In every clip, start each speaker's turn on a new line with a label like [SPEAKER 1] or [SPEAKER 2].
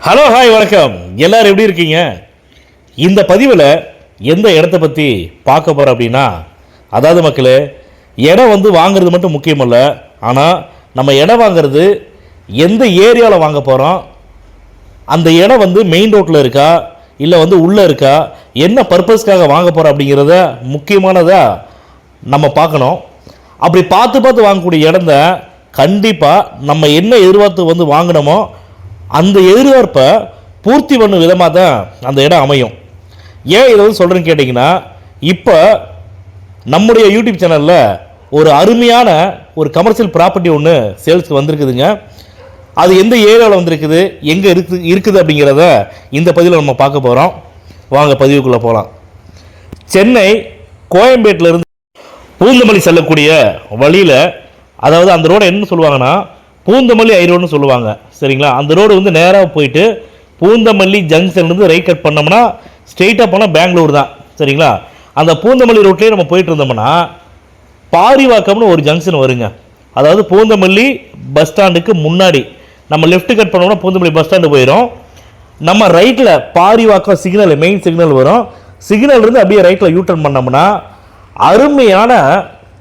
[SPEAKER 1] Hello hi வணக்கம். எல்லாரும் எப்படி இருக்கீங்க? இந்த பதிவில் எந்த இடத்த பற்றி பார்க்க போகிறோம் அப்படின்னா, அதாவது மக்களே, இடம் வாங்கிறது மட்டும் முக்கியமல்ல. ஆனால் நம்ம இடம் வாங்கிறது எந்த ஏரியாவில் வாங்க போகிறோம், அந்த இடம் மெயின் ரோட்டில் இருக்கா இல்லை உள்ளே இருக்கா, என்ன பர்பஸ்க்காக வாங்க போகிறோம் அப்படிங்கிறத முக்கியமானதாக நம்ம பார்க்கணும். அப்படி பார்த்து வாங்கக்கூடிய இடம் தான் கண்டிப்பாக நம்ம என்ன எதிர்பார்த்து வாங்கினோமோ அந்த எதிர்பார்ப்பை பூர்த்தி பண்ணும் விதமாக தான் அந்த இடம் அமையும். ஏன் இதை சொல்கிறேன்னு கேட்டிங்கன்னா, இப்போ நம்முடைய யூடியூப் சேனலில் ஒரு அருமையான ஒரு கமர்ஷியல் ப்ராப்பர்ட்டி ஒன்று சேல்ஸுக்கு வந்திருக்குதுங்க. அது எந்த ஏரியாவில் வந்திருக்குது, எங்கே இருக்குது அப்படிங்கிறத இந்த பதிவில் நம்ம பார்க்க போகிறோம். வாங்க பதிவுக்குள்ளே போகலாம். சென்னை கோயம்பேட்டிலேருந்து பூந்தமல்லி செல்லக்கூடிய வழியில், அதாவது அந்த ரோடு என்ன சொல்லுவாங்கன்னா பூந்தமல்லி ஐரோடுன்னு சொல்லுவாங்க, சரிங்களா? அந்த ரோடு நேராக போயிட்டு பூந்தமல்லி ஜங்ஷன்லேருந்து ரைட் கட் பண்ணோம்னா ஸ்ட்ரெயிட்டாக போனால் பெங்களூர் தான், சரிங்களா? அந்த பூந்தமல்லி ரோட்லேயே நம்ம போயிட்டு இருந்தோம்னா பாரிவாக்கம்னு ஒரு ஜங்ஷன் வருங்க. அதாவது பூந்தமல்லி பஸ் ஸ்டாண்டுக்கு முன்னாடி நம்ம லெஃப்ட் கட் பண்ணோம்னா பூந்தமல்லி பஸ் ஸ்டாண்டு போயிடும். நம்ம ரைட்டில் பாரிவாக்கம் சிக்னல், மெயின் சிக்னல் வரும். சிக்னல்லேருந்து அப்படியே ரைட்டில் யூட்டர்ன் பண்ணோம்னா அருமையான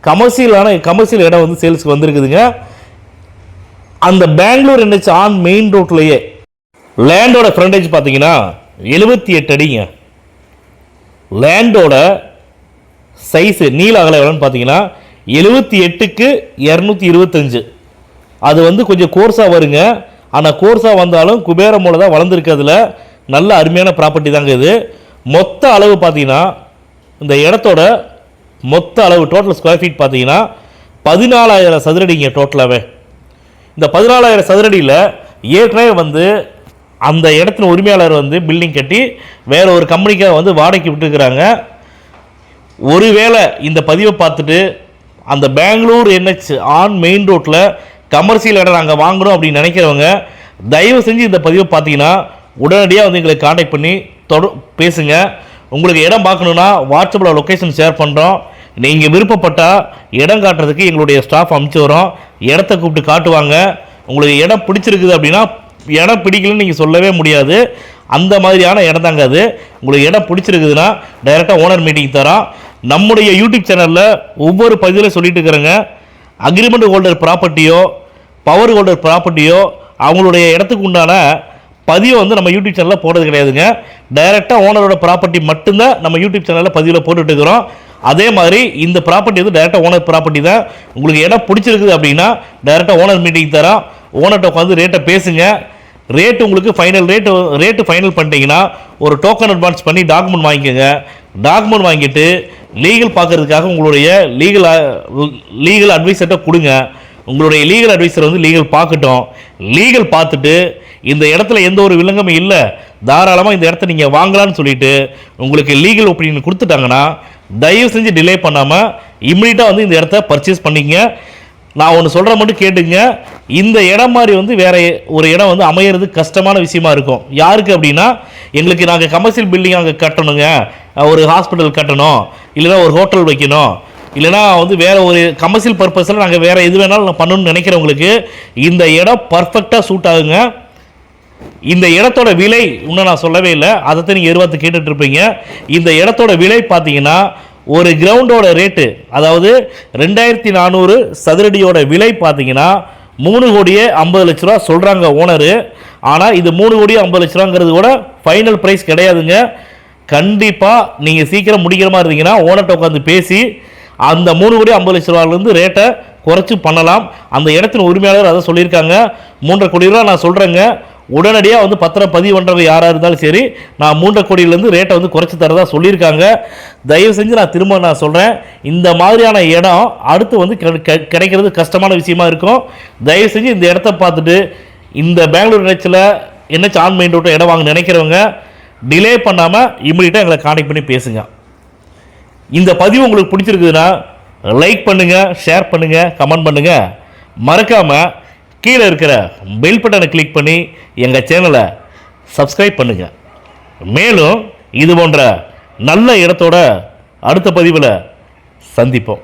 [SPEAKER 1] கமர்ஷியல் இடம் சேல்ஸுக்கு வந்திருக்குதுங்க. அந்த பெங்களூர் NH ஆன் மெயின் ரோட்லேயே லேண்டோட ஃப்ரண்டேஜ் பார்த்தீங்கன்னா 78 அடிங்க. லேண்டோட சைஸு நீள அகல எவ்வளோன்னு பார்த்தீங்கன்னா 78க்கு 225. அது கொஞ்சம் கோர்ஸாக வருங்க. ஆனால் கோர்ஸாக வந்தாலும் குபேரமோல தான் வளர்ந்துருக்கிறதுல நல்ல அருமையான ப்ராப்பர்ட்டி தாங்க இது. மொத்த அளவு பார்த்தீங்கன்னா, இந்த இடத்தோட மொத்த அளவு டோட்டல் ஸ்கொயர் ஃபீட் பார்த்தீங்கன்னா 14,000 சதுரடிங்க டோட்டலாகவே. இந்த 14,000 சதுரடியில் ஏற்கனவே அந்த இடத்துல உரிமையாளர் பில்டிங் கட்டி வேற ஒரு கம்பெனிக்காக வாடகைக்கு விட்டுருக்குறாங்க. ஒருவேளை இந்த பதிவை பார்த்துட்டு அந்த பெங்களூர் NH ஆன் மெயின் ரோட்டில் கமர்ஷியல் இடம் நாங்கள் வாங்கணும் அப்படின்னு நினைக்கிறவங்க தயவு செஞ்சு இந்த பதிவை பார்த்தீங்கன்னா உடனடியாக எங்களை கான்டாக்ட் பண்ணி பேசுங்க. உங்களுக்கு இடம் பார்க்கணுன்னா வாட்ஸ்அப்பில் லொக்கேஷன் ஷேர் பண்ணுறோம். நீங்கள் விருப்பப்பட்டால் இடம் காட்டுறதுக்கு எங்களுடைய ஸ்டாஃப் அனுப்பிச்சி வரோம். இடத்த கூப்பிட்டு காட்டுவாங்க. உங்களுக்கு இடம் பிடிச்சிருக்குது அப்படின்னா, இடம் பிடிக்கலன்னு நீங்கள் சொல்லவே முடியாது. அந்த மாதிரியான இடம் தாங்க அது. உங்களுக்கு இடம் பிடிச்சிருக்குதுன்னா டைரெக்டாக ஓனர் மீட்டிங் தரோம். நம்முடைய யூடியூப் சேனலில் ஒவ்வொரு பதிவில் சொல்லிட்டு இருக்கிறேங்க, அக்ரிமெண்ட் ஹோல்டர் ப்ராப்பர்ட்டியோ பவர் ஹோல்டர் ப்ராப்பர்ட்டியோ அவங்களுடைய இடத்துக்கு உண்டான பதிவை நம்ம யூடியூப் சேனலில் போடுறது கிடையாதுங்க. டைரெக்டாக ஓனரோட ப்ராப்பர்ட்டி மட்டும்தான் நம்ம யூடியூப் சேனலில் பதிவில் போட்டுட்டு இருக்கிறோம். அதே மாதிரி இந்த ப்ராப்பர்ட்டி டைரெக்டாக ஓனர் ப்ராப்பர்ட்டி தான். உங்களுக்கு இடம் பிடிச்சிருக்குது அப்படின்னா டைரெக்டாக ஓனர் மீட்டிங் தரோம். ஓனர்கிட்ட உட்காந்து ரேட்டை பேசுங்க. ரேட்டு உங்களுக்கு ரேட்டு ஃபைனல் பண்ணிட்டீங்கன்னா ஒரு டோக்கன் அட்வான்ஸ் பண்ணி டாக்குமெண்ட் வாங்கிக்கோங்க. டாக்குமெண்ட் வாங்கிட்டு லீகல் பார்க்கறதுக்காக உங்களுடைய லீகல் அட்வைசர்கிட்ட கொடுங்க. உங்களுடைய லீகல் அட்வைசர் லீகல் பார்க்கட்டும். லீகல் பார்த்துட்டு இந்த இடத்துல எந்த ஒரு வில்லங்கமும் இல்லை, தாராளமாக இந்த இடத்த நீங்கள் வாங்கலான்னு சொல்லிட்டு உங்களுக்கு லீகல் ஒப்பீனியன் கொடுத்துட்டாங்கன்னா தயவு செஞ்சு டிலே பண்ணாமல் இம்மிடியட்டாக இந்த இடத்த பர்ச்சேஸ் பண்ணிங்க. நான் ஒன்று சொல்கிற மட்டும் கேட்டுங்க, இந்த இடம் மாதிரி வேறு ஒரு இடம் அமையிறது கஷ்டமான விஷயமா இருக்கும். யாருக்கு அப்படின்னா, எங்களுக்கு நாங்கள் கமர்ஷியல் பில்டிங் அங்கே கட்டணுங்க, ஒரு ஹாஸ்பிட்டல் கட்டணும், இல்லைனா ஒரு ஹோட்டல் வைக்கணும், இல்லைனா வேறு ஒரு கமர்ஷியல் பர்பஸில் நாங்கள் வேறு எது வேணாலும் பண்ணணும்னு நினைக்கிறவங்களுக்கு இந்த இடம் பர்ஃபெக்டாக சூட் ஆகுங்க. இந்த இடத்தோட விலை இன்னும் நான் சொல்லவே இல்லை, அதை நீங்கள் எதிர்பார்த்து கேட்டுட்ருப்பீங்க. இந்த இடத்தோட விலை பார்த்தீங்கன்னா ஒரு கிரவுண்டோட ரேட்டு, அதாவது 2400 சதுரடியோட விலை பார்த்தீங்கன்னா 3,50,00,000 ரூபா சொல்கிறாங்க ஓனரு. ஆனால் இது 3,50,00,000 ரூபாங்கிறது கூட ஃபைனல் ப்ரைஸ் கிடையாதுங்க. கண்டிப்பாக நீங்கள் சீக்கிரம் முடிக்கிற மாதிரி இருந்தீங்கன்னா ஓனர்கிட்ட உட்காந்து பேசி அந்த 3,50,00,000 ரூபாயிலேருந்து ரேட்டை குறைச்சி பண்ணலாம். அந்த இடத்தின் உரிமையாளர் அதை சொல்லியிருக்காங்க. 3.5 கோடி ரூபா நான் சொல்கிறேங்க. உடனடியாக பத்திரம் பதிவு பண்ணுறவங்க யாராக இருந்தாலும் சரி, நான் 3.5 கோடியிலேருந்து ரேட்டை குறைச்சி தரதா சொல்லியிருக்காங்க. தயவு செஞ்சு நான் சொல்கிறேன், இந்த மாதிரியான இடம் அடுத்து கிடைக்கிறது கஷ்டமான விஷயமா இருக்கும். தயவு செஞ்சு இந்த இடத்த பார்த்துட்டு இந்த பெங்களூர் NH ஆன் மெயின் ரோட்டை இடம் வாங்க நினைக்கிறவங்க டிலே பண்ணாமல் இம்மிடியட்டாக எங்களை கான்டாக்ட் பண்ணி பேசுங்க. இந்த பதிவு உங்களுக்கு பிடிச்சிருக்குதுன்னா லைக் பண்ணுங்கள், ஷேர் பண்ணுங்கள், கமெண்ட் பண்ணுங்கள். மறக்காமல் கீழே இருக்கிற பெல் பட்டனை கிளிக் பண்ணி எங்கள் சேனலை சப்ஸ்கிரைப் பண்ணுங்கள். மேலும் இது போன்ற நல்ல இடத்தோட அடுத்த பதிவில் சந்திப்போம்.